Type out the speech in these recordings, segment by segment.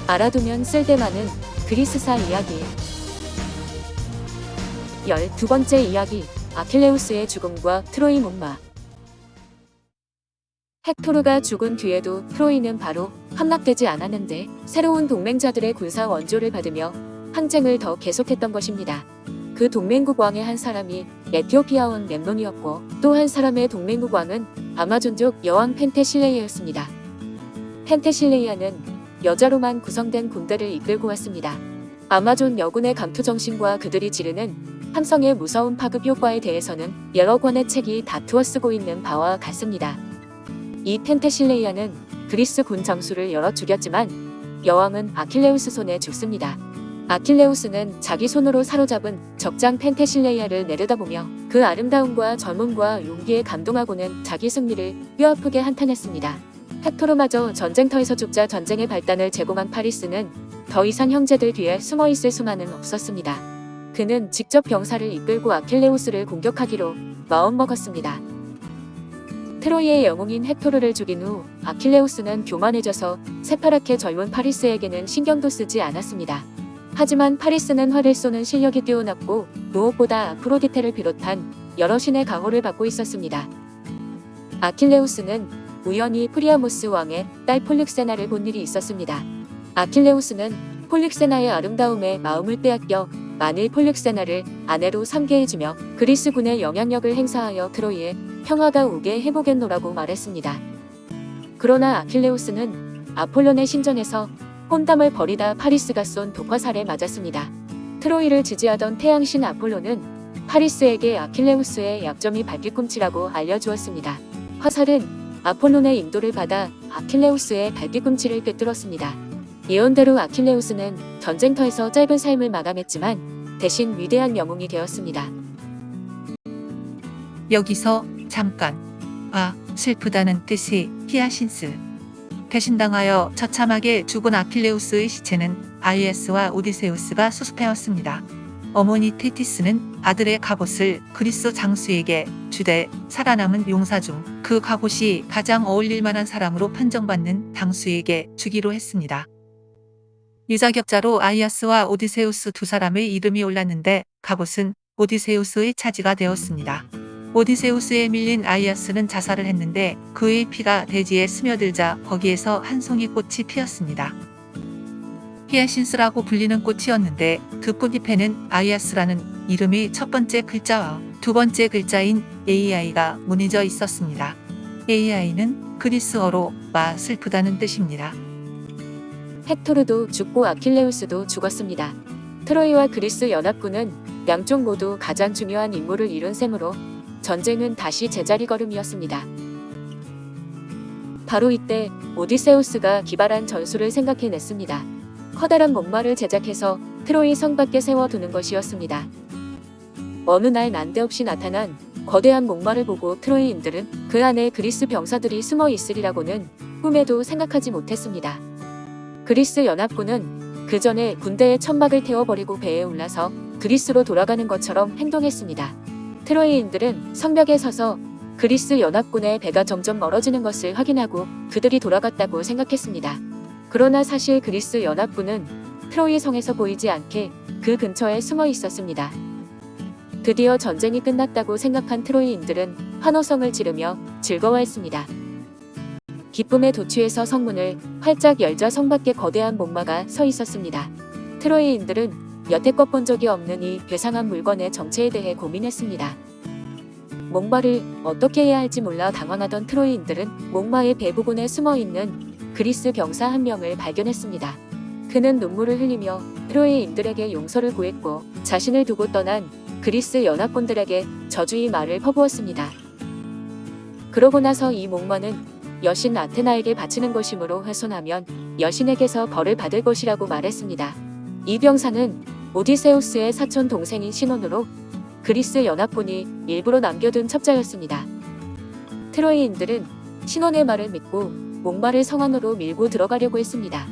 알아두면 쓸데많은 그리스사 이야기. 12번째 이야기, 아킬레우스의 죽음과 트로이 목마. 헥토르가 죽은 뒤에도 트로이는 바로 함락되지 않았는데 새로운 동맹자들의 군사 원조를 받으며 항쟁을 더 계속했던 것입니다. 그 동맹국 왕의 한 사람이 에티오피아온 멤논이었고 또 한 사람의 동맹국 왕은 아마존족 여왕 펜테실레이아였습니다. 펜테실레이아는 여자로만 구성된 군대를 이끌고 왔습니다. 아마존 여군의 감투 정신과 그들이 지르는 함성의 무서운 파급 효과에 대해서는 여러 권의 책이 다투어 쓰고 있는 바와 같습니다. 이 펜테실레이아는 그리스 군 장수를 여러 죽였지만 여왕은 아킬레우스 손에 죽습니다. 아킬레우스는 자기 손으로 사로잡은 적장 펜테실레이아를 내려다보며 그 아름다움과 젊음과 용기에 감동하고는 자기 승리를 뼈아프게 한탄했습니다. 헥토르마저 전쟁터에서 죽자 전쟁의 발단을 제공한 파리스는 더 이상 형제들 뒤에 숨어있을 수만은 없었습니다. 그는 직접 병사를 이끌고 아킬레우스를 공격하기로 마음먹었습니다. 트로이의 영웅인 헥토르를 죽인 후 아킬레우스는 교만해져서 새파랗게 젊은 파리스에게는 신경도 쓰지 않았습니다. 하지만 파리스는 활을 쏘는 실력이 뛰어났고 무엇보다 아프로디테를 비롯한 여러 신의 강호를 받고 있었습니다. 아킬레우스는 우연히 프리아모스 왕의 딸 폴릭세나를 본 일이 있었습니다. 아킬레우스는 폴릭세나의 아름다움에 마음을 빼앗겨 만일 폴릭세나를 아내로 삼게 해주며 그리스군의 영향력을 행사하여 트로이에 평화가 오게 해보겠노라고 말했습니다. 그러나 아킬레우스는 아폴론의 신전에서 혼담을 벌이다 파리스가 쏜 독화살에 맞았습니다. 트로이를 지지하던 태양신 아폴론은 파리스에게 아킬레우스의 약점이 발뒤꿈치라고 알려주었습니다. 화살은 아폴론의 인도를 받아 아킬레우스의 발뒤꿈치를 꿰뚫었습니다. 예언대로 아킬레우스는 전쟁터에서 짧은 삶을 마감했지만 대신 위대한 영웅이 되었습니다. 여기서 잠깐. 슬프다는 뜻이 히아신스. 배신당하여 처참하게 죽은 아킬레우스의 시체는 아이에스와 오디세우스가 수습해왔습니다. 어머니 테티스는 아들의 갑옷을 그리스 장수에게 주되 살아남은 용사 중 그 갑옷이 가장 어울릴 만한 사람으로 판정받는 당수에게 주기로 했습니다. 유자격자로 아이아스와 오디세우스 두 사람의 이름이 올랐는데 갑옷은 오디세우스의 차지가 되었습니다. 오디세우스에 밀린 아이아스는 자살을 했는데 그의 피가 대지에 스며들자 거기에서 한 송이 꽃이 피었습니다. 히아신스라고 불리는 꽃이었는데 그 꽃잎에는 아이아스라는 이름이 첫 번째 글자와 두 번째 글자인 AI가 무늬져 있었습니다. AI는 그리스어로 슬프다는 뜻입니다. 헥토르도 죽고 아킬레우스도 죽었습니다. 트로이와 그리스 연합군은 양쪽 모두 가장 중요한 임무를 이룬 셈으로 전쟁은 다시 제자리 걸음이었습니다. 바로 이때 오디세우스가 기발한 전술을 생각해냈습니다. 커다란 목마를 제작해서 트로이 성 밖에 세워두는 것이었습니다. 어느 날 난데없이 나타난 거대한 목마를 보고 트로이인들은 그 안에 그리스 병사들이 숨어 있으리라고는 꿈에도 생각하지 못했습니다. 그리스 연합군은 그 전에 군대의 천막을 태워버리고 배에 올라서 그리스로 돌아가는 것처럼 행동했습니다. 트로이인들은 성벽에 서서 그리스 연합군의 배가 점점 멀어지는 것을 확인하고 그들이 돌아갔다고 생각했습니다. 그러나 사실 그리스 연합군은 트로이 성에서 보이지 않게 그 근처에 숨어 있었습니다. 드디어 전쟁이 끝났다고 생각한 트로이인들은 환호성을 지르며 즐거워했습니다. 기쁨에 도취해서 성문을 활짝 열자 성 밖에 거대한 목마가 서 있었습니다. 트로이인들은 여태껏 본 적이 없는 이 괴상한 물건의 정체에 대해 고민했습니다. 목마를 어떻게 해야 할지 몰라 당황하던 트로이인들은 목마의 배 부분에 숨어있는 그리스 병사 한 명을 발견했습니다. 그는 눈물을 흘리며 트로이인들에게 용서를 구했고 자신을 두고 떠난 그리스 연합군들에게 저주의 말을 퍼부었습니다. 그러고 나서 이 목마는 여신 아테나에게 바치는 것이므로 훼손하면 여신에게서 벌을 받을 것이라고 말했습니다. 이 병사는 오디세우스의 사촌 동생인 신혼으로 그리스 연합군이 일부러 남겨둔 첩자였습니다. 트로이인들은 신혼의 말을 믿고 목마를 성 안으로 밀고 들어가려고 했습니다.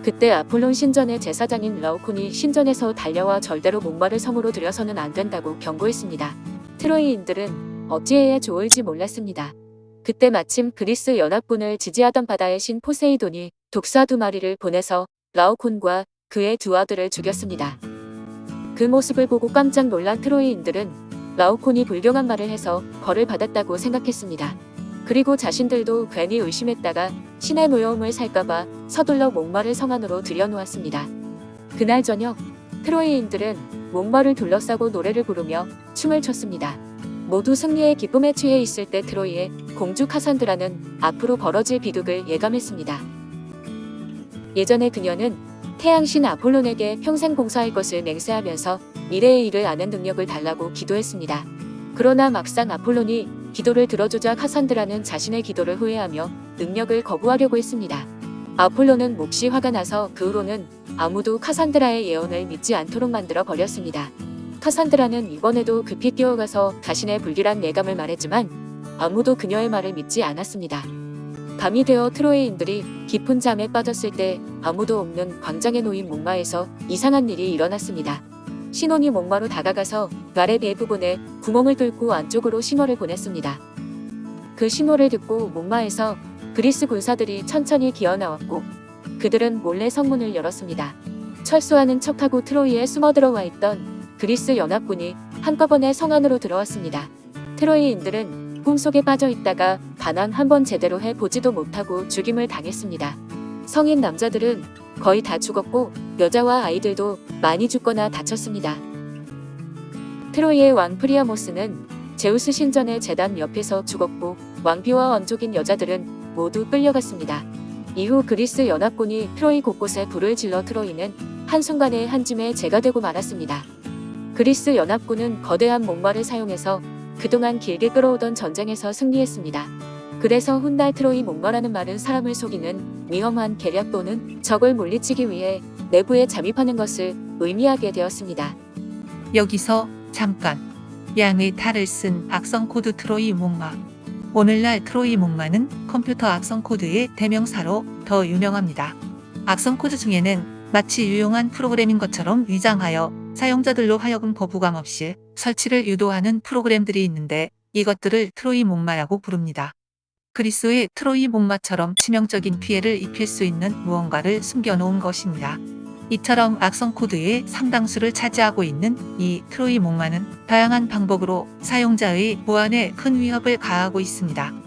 그때 아폴론 신전의 제사장인 라오콘이 신전에서 달려와 절대로 목마를 성으로 들여서는 안 된다고 경고했습니다. 트로이인들은 어찌해야 좋을지 몰랐습니다. 그때 마침 그리스 연합군을 지지하던 바다의 신 포세이돈이 독사 2마리를 보내서 라오콘과 그의 두 아들을 죽였습니다. 그 모습을 보고 깜짝 놀란 트로이인들은 라오콘이 불경한 말을 해서 벌을 받았다고 생각했습니다. 그리고 자신들도 괜히 의심했다가 신의 노여움을 살까봐 서둘러 목마를 성 안으로 들여놓았습니다. 그날 저녁 트로이인들은 목마를 둘러싸고 노래를 부르며 춤을 췄습니다. 모두 승리의 기쁨에 취해 있을 때 트로이의 공주 카산드라는 앞으로 벌어질 비극을 예감했습니다. 예전에 그녀는 태양신 아폴론에게 평생 봉사할 것을 맹세하면서 미래의 일을 아는 능력을 달라고 기도했습니다. 그러나 막상 아폴론이 기도를 들어주자 카산드라는 자신의 기도를 후회하며 능력을 거부하려고 했습니다. 아폴론은 몹시 화가 나서 그 후로는 아무도 카산드라의 예언을 믿지 않도록 만들어 버렸습니다. 카산드라는 이번에도 급히 뛰어가서 자신의 불길한 예감을 말했지만 아무도 그녀의 말을 믿지 않았습니다. 밤이 되어 트로이인들이 깊은 잠에 빠졌을 때 아무도 없는 광장에 놓인 목마에서 이상한 일이 일어났습니다. 신혼이 목마로 다가가서 말의 배 부분에 구멍을 뚫고 안쪽으로 신호를 보냈습니다. 그 신호를 듣고 목마에서 그리스 군사들이 천천히 기어나왔고 그들은 몰래 성문을 열었습니다. 철수하는 척하고 트로이에 숨어 들어와 있던 그리스 연합군이 한꺼번에 성 안으로 들어왔습니다. 트로이인들은 꿈속에 빠져 있다가 반항 한번 제대로 해보지도 못하고 죽임을 당했습니다. 성인 남자들은 거의 다 죽었고 여자와 아이들도 많이 죽거나 다쳤습니다. 트로이의 왕 프리아모스는 제우스 신전의 제단 옆에서 죽었고 왕비와 원족인 여자들은 모두 끌려갔습니다. 이후 그리스 연합군이 트로이 곳곳에 불을 질러 트로이는 한순간에 한 줌의 재가 되고 말았습니다. 그리스 연합군은 거대한 목마를 사용해서 그동안 길게 끌어오던 전쟁에서 승리했습니다. 그래서 훗날 트로이 목마라는 말은 사람을 속이는 위험한 계략 또는 적을 물리치기 위해 내부에 잠입하는 것을 의미하게 되었습니다. 여기서 잠깐. 양의 탈을 쓴 악성 코드 트로이 목마. 오늘날 트로이 목마는 컴퓨터 악성 코드의 대명사로 더 유명합니다. 악성 코드 중에는 마치 유용한 프로그램인 것처럼 위장하여 사용자들로 하여금 거부감 없이 설치를 유도하는 프로그램들이 있는데 이것들을 트로이 목마라고 부릅니다. 그리스의 트로이 목마처럼 치명적인 피해를 입힐 수 있는 무언가를 숨겨놓은 것입니다. 이처럼 악성 코드의 상당수를 차지하고 있는 이 트로이 목마는 다양한 방법으로 사용자의 보안에 큰 위협을 가하고 있습니다.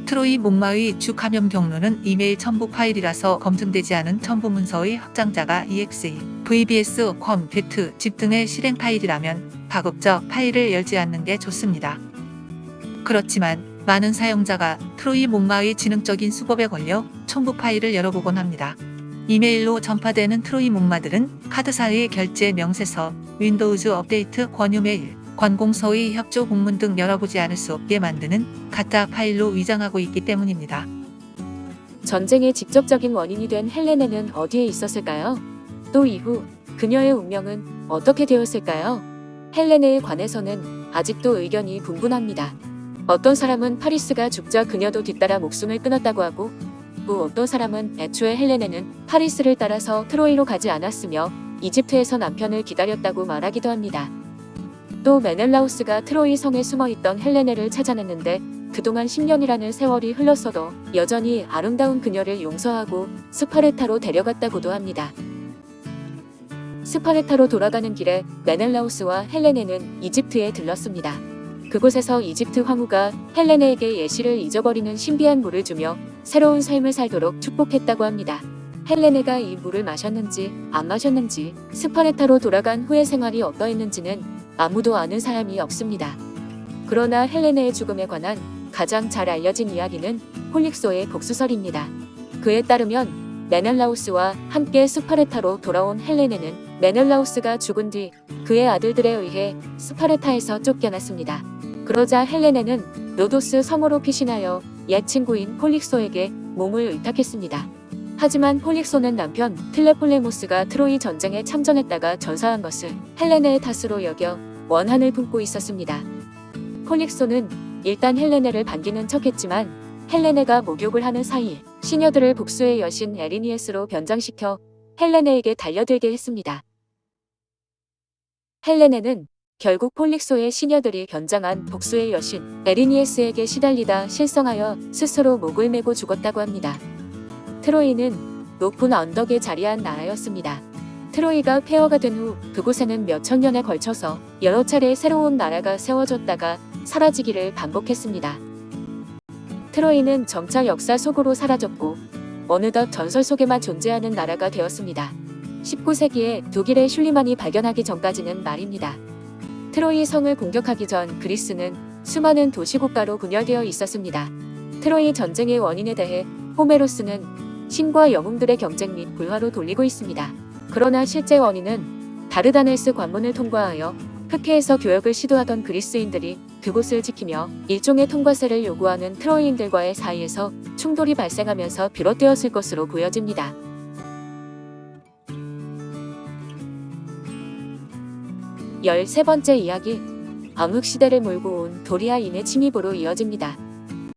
트로이 목마의 주 감염 경로는 이메일 첨부 파일이라서 검증되지 않은 첨부 문서의 확장자가 exe, vbs, com, vet, zip 등의 실행 파일이라면 가급적 파일을 열지 않는 게 좋습니다. 그렇지만 많은 사용자가 트로이 목마의 지능적인 수법에 걸려 첨부 파일을 열어보곤 합니다. 이메일로 전파되는 트로이 목마들은 카드사의 결제 명세서, 윈도우즈 업데이트 권유 메일, 관공서의 협조 공문 등 열어보지 않을 수 없게 만드는 가짜 파일로 위장하고 있기 때문입니다. 전쟁의 직접적인 원인이 된 헬레네는 어디에 있었을까요? 또 이후 그녀의 운명은 어떻게 되었을까요? 헬레네에 관해서는 아직도 의견이 분분합니다. 어떤 사람은 파리스가 죽자 그녀도 뒤따라 목숨을 끊었다고 하고 또 어떤 사람은 애초에 헬레네는 파리스를 따라서 트로이로 가지 않았으며 이집트에서 남편을 기다렸다고 말하기도 합니다. 또 메넬라우스가 트로이 성에 숨어있던 헬레네를 찾아냈는데 그동안 10년이라는 세월이 흘렀어도 여전히 아름다운 그녀를 용서하고 스파르타로 데려갔다고도 합니다. 스파르타로 돌아가는 길에 메넬라우스와 헬레네는 이집트에 들렀습니다. 그곳에서 이집트 황후가 헬레네에게 예시를 잊어버리는 신비한 물을 주며 새로운 삶을 살도록 축복했다고 합니다. 헬레네가 이 물을 마셨는지 안 마셨는지 스파르타로 돌아간 후의 생활이 어떠했는지는 아무도 아는 사람이 없습니다. 그러나 헬레네의 죽음에 관한 가장 잘 알려진 이야기는 폴릭소의 복수설입니다. 그에 따르면 메넬라우스와 함께 스파르타로 돌아온 헬레네는 메넬라우스가 죽은 뒤 그의 아들들에 의해 스파르타에서 쫓겨났습니다. 그러자 헬레네는 로도스 성으로 피신하여 옛 친구인 폴릭소에게 몸을 의탁했습니다. 하지만 폴릭소는 남편 틀레폴레모스가 트로이 전쟁에 참전했다가 전사한 것을 헬레네의 탓으로 여겨 원한을 품고 있었습니다. 폴릭소는 일단 헬레네를 반기는 척했지만 헬레네가 목욕을 하는 사이 시녀들을 복수의 여신 에리니에스로 변장시켜 헬레네에게 달려들게 했습니다. 헬레네는 결국 폴릭소의 시녀들이 변장한 복수의 여신 에리니에스에게 시달리다 실성하여 스스로 목을 메고 죽었다고 합니다. 트로이는 높은 언덕에 자리한 나라였습니다. 트로이가 폐허가 된 후 그곳에는 몇천 년에 걸쳐서 여러 차례 새로운 나라가 세워졌다가 사라지기를 반복했습니다. 트로이는 점차 역사 속으로 사라졌고 어느덧 전설 속에만 존재하는 나라가 되었습니다. 19세기에 독일의 슐리만이 발견하기 전까지는 말입니다. 트로이 성을 공격하기 전 그리스는 수많은 도시국가로 분열되어 있었습니다. 트로이 전쟁의 원인에 대해 호메로스는 신과 영웅들의 경쟁 및 불화로 돌리고 있습니다. 그러나 실제 원인은 다르다넬스 관문을 통과하여 흑해에서 교역을 시도하던 그리스인들이 그곳을 지키며 일종의 통과세를 요구하는 트로이인들과의 사이에서 충돌이 발생하면서 비롯되었을 것으로 보여집니다. 13번째 이야기, 암흑시대를 몰고 온 도리아인의 침입으로 이어집니다.